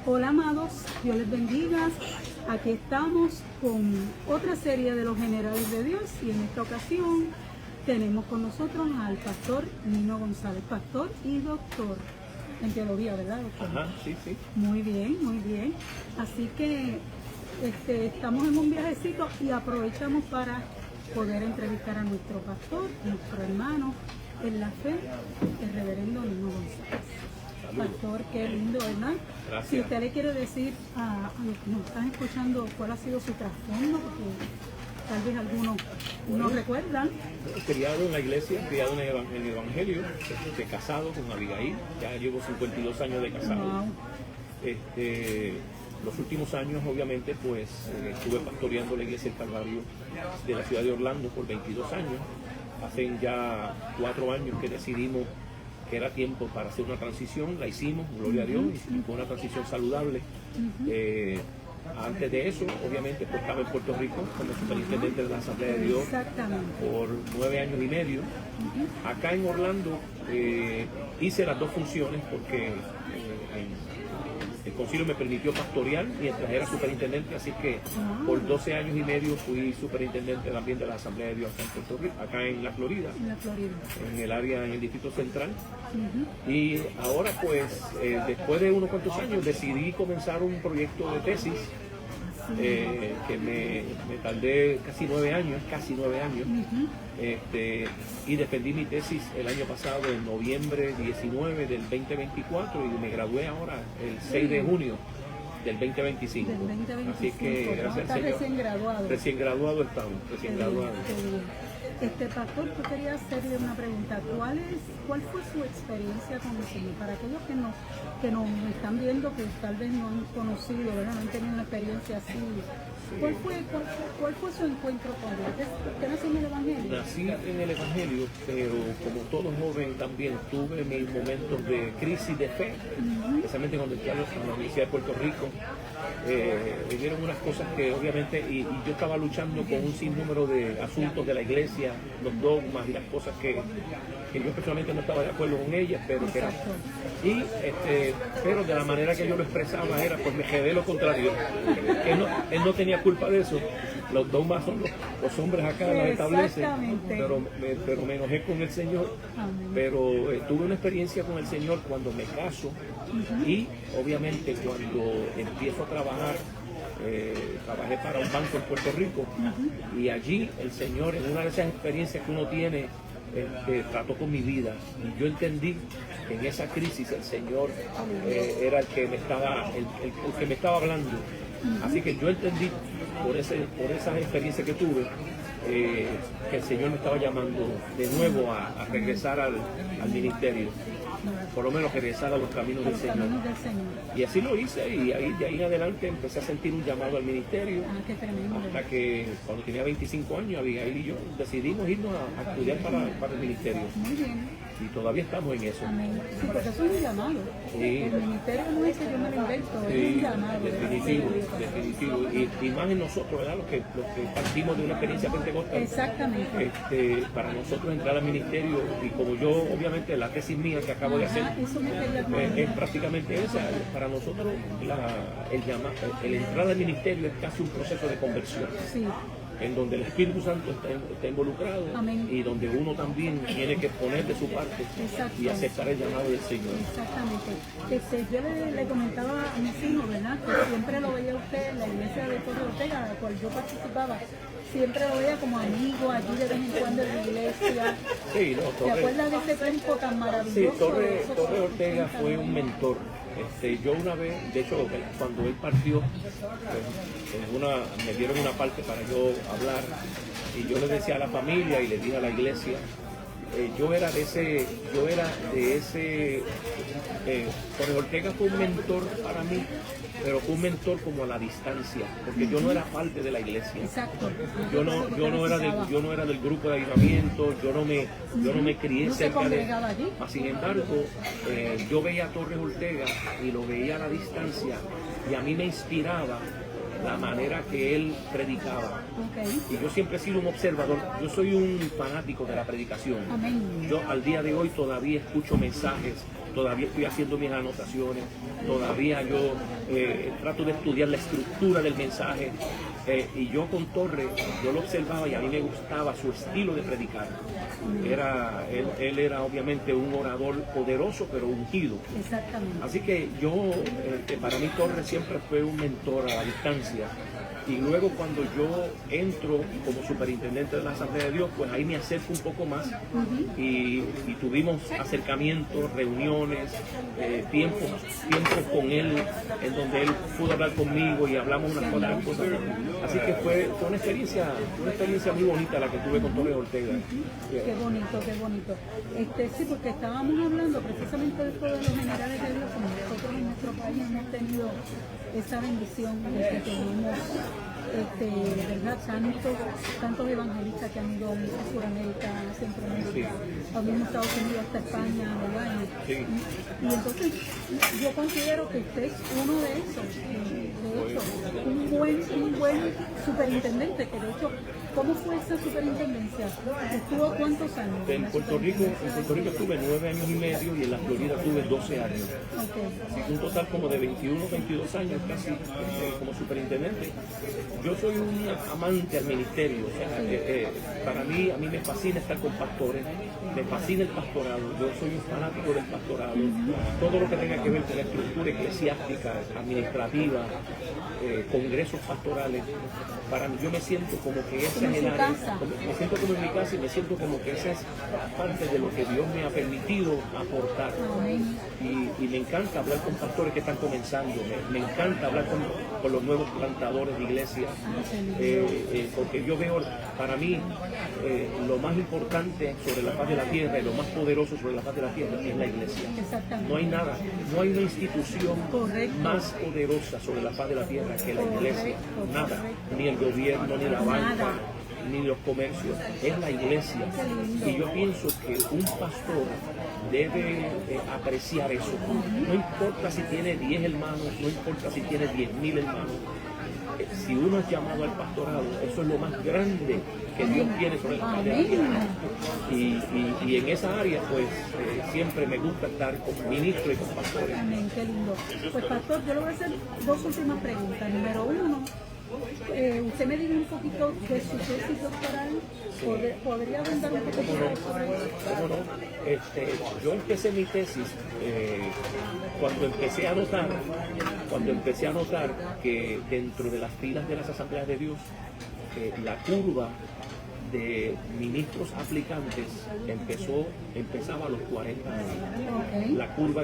Hola amados, Dios les bendiga. Aquí estamos con otra serie de los generales de Dios y en esta ocasión tenemos con nosotros al pastor Nino González, pastor y doctor en teología, ¿verdad, doctor? Ajá, sí, sí. Muy bien, muy bien. Así que estamos en un viajecito y aprovechamos para poder entrevistar a nuestro pastor, nuestro hermano en la fe, el reverendo Nino González. Pastor, qué lindo, ¿verdad? Gracias. Si usted le quiere decir a los que nos están escuchando cuál ha sido su trasfondo, porque tal vez algunos no recuerdan. Criado en la iglesia, criado en el Evangelio, casado con Abigail, ya llevo 52 años de casado. Wow. Los últimos años, obviamente, pues estuve pastoreando la iglesia del Calvario de la ciudad de Orlando por 22 años. Hace ya 4 años que decidimos que era tiempo para hacer una transición, la hicimos, gloria a Dios, y fue una transición saludable. Antes de eso, obviamente, pues estaba en Puerto Rico como superintendente de la Asamblea de Dios por 9 años y medio. Acá en Orlando hice las dos funciones porque el concilio me permitió pastorear mientras era superintendente, así que por 12 años y medio fui superintendente también de la Asamblea de Dios acá en Puerto Rico, acá en la Florida, en el área, en el Distrito Central. Y ahora pues, después de unos cuantos años, decidí comenzar un proyecto de tesis que me tardé casi 9 años, y defendí mi tesis el año pasado, en noviembre 19 del 2024, y me gradué ahora el 6 de junio del 2025. Así que gracias al Señor. Recién graduado estamos, recién graduado. Pastor, yo quería hacerle una pregunta. ¿Cuál fue su experiencia con el Señor? Para aquellos que nos están viendo, que tal vez no han conocido, ¿verdad? No han tenido una experiencia así. ¿Cuál fue su encuentro con Dios? ¿Usted nació en el Evangelio? Nací en el Evangelio, pero como todo joven también tuve mis momentos de crisis de fe, especialmente cuando entré a la Universidad de Puerto Rico. Vivieron unas cosas que obviamente, y yo estaba luchando con un sinnúmero de asuntos de la iglesia, los dogmas y las cosas que yo personalmente no estaba de acuerdo con ellas, pero que eran. Pero de la manera que yo lo expresaba era, pues me quedé lo contrario. Él no tenía culpa de eso. Los dogmas son los hombres acá los establecen, pero me enojé con el Señor. Pero tuve una experiencia con el Señor cuando me caso y obviamente cuando empiezo a trabajar. Trabajé para un banco en Puerto Rico y allí el Señor, en una de esas experiencias que uno tiene, trató con mi vida, y yo entendí que en esa crisis el Señor era el que me estaba hablando. Así que yo entendí por esas experiencias que tuve, que el Señor me estaba llamando de nuevo a regresar al ministerio, por lo menos regresar a los caminos del Señor. Y así lo hice, y de ahí en adelante empecé a sentir un llamado al ministerio, hasta que cuando tenía 25 años, Abigail y yo decidimos irnos a estudiar para el ministerio. Muy bien. Y todavía estamos en eso. Amén. Sí, porque eso es un llamado. Sí. El ministerio no es que yo me lo invento, es un llamado. Definitivo. Y más en nosotros, ¿verdad? Los que partimos de una experiencia pentecostal. Exactamente. Para nosotros entrar al ministerio, y como yo, obviamente, la tesis mía que acabo de hacer es prácticamente esa. Para nosotros, el entrar al ministerio es casi un proceso de conversión. Sí. En donde el Espíritu Santo está involucrado. Amén. Y donde uno también tiene que poner de su parte y aceptar el llamado del Señor. Exactamente. Yo le comentaba a mis hijos, ¿verdad? Que siempre lo veía usted en la iglesia de Torre Ortega, a la cual yo participaba. Siempre lo veía como amigo allí de vez en cuando en la iglesia. Sí, ¿Te acuerdas de ese tiempo tan maravilloso? Sí, Torre Ortega fue un mentor. Yo una vez, de hecho, cuando él partió, me dieron una parte para yo hablar, y yo le decía a la familia y le dije a la iglesia, yo era de ese, Torre Ortega fue un mentor para mí, pero fue un mentor como a la distancia, porque yo no era parte de la iglesia. Exacto. Yo no era del grupo de avivamiento, yo no me crié cerca de. Sin embargo, yo veía a Torres Ortega y lo veía a la distancia, y a mí me inspiraba la manera que él predicaba. Y yo siempre he sido un observador. Yo soy un fanático de la predicación. Yo al día de hoy todavía escucho mensajes, todavía estoy haciendo mis anotaciones, todavía yo trato de estudiar la estructura del mensaje. Y yo con Torres, yo lo observaba y a mí me gustaba su estilo de predicar. Él era obviamente un orador poderoso, pero ungido. Exactamente. Así que para mí Torres siempre fue un mentor a la distancia. Y luego cuando yo entro como superintendente de la Asamblea de Dios, pues ahí me acerco un poco más y tuvimos acercamientos, reuniones, tiempos con él, en donde él pudo hablar conmigo y hablamos unas cuantas cosas. Así que fue una experiencia muy bonita la que tuve con Torres Ortega. Qué bonito, qué bonito. Sí, porque estábamos hablando precisamente de esto de los generales de Dios, como nosotros en nuestro país hemos tenido esa bendición de que tenemos ¿verdad? Tantos evangelistas que han ido a Sudamérica, a Centroamérica, a Estados Unidos, hasta España, ¿verdad? Y entonces yo considero que usted es uno de esos, un buen superintendente, que de hecho, ¿cómo fue esa superintendencia? ¿Estuvo cuántos años? En Puerto Rico estuve 9 años y medio y en la Florida tuve 12 años. Un total como de 21, 22 años casi como superintendente. Yo soy un amante al ministerio, o sea, a mí me fascina estar con pastores, me fascina el pastorado, yo soy un fanático del pastorado, todo lo que tenga que ver con la estructura eclesiástica, administrativa, congresos pastorales, para mí yo me siento como que esa es el área, me siento como en mi casa y me siento como que esa es parte de lo que Dios me ha permitido aportar. Y me encanta hablar con pastores que están comenzando, me encanta hablar con los nuevos plantadores de iglesia, porque yo veo, para mí, lo más importante sobre la faz de la tierra y lo más poderoso sobre la faz de la tierra es la iglesia. No hay nada, no hay una institución más poderosa sobre la faz de la tierra que la iglesia. Nada, ni el gobierno, ni la banca, ni los comercios, es la iglesia. Y yo pienso que un pastor debe apreciar eso. No importa si tiene 10 hermanos, no importa si tiene 10.000 hermanos. Si uno es llamado al pastorado, eso es lo más grande que Dios tiene sobre la faz de la tierra. Y en esa área, pues, siempre me gusta estar con ministros y con pastores. Amén, qué lindo. Pues, pastor, yo le voy a hacer 2 últimas preguntas. Número 1, usted me diga un poquito de su tesis doctoral. ¿Podría abundar un poco sobre eso? ¿Cómo no? Yo empecé mi tesis cuando empecé a notar que dentro de las filas de las Asambleas de Dios, la curva de ministros aplicantes empezaba a los 40 años. La curva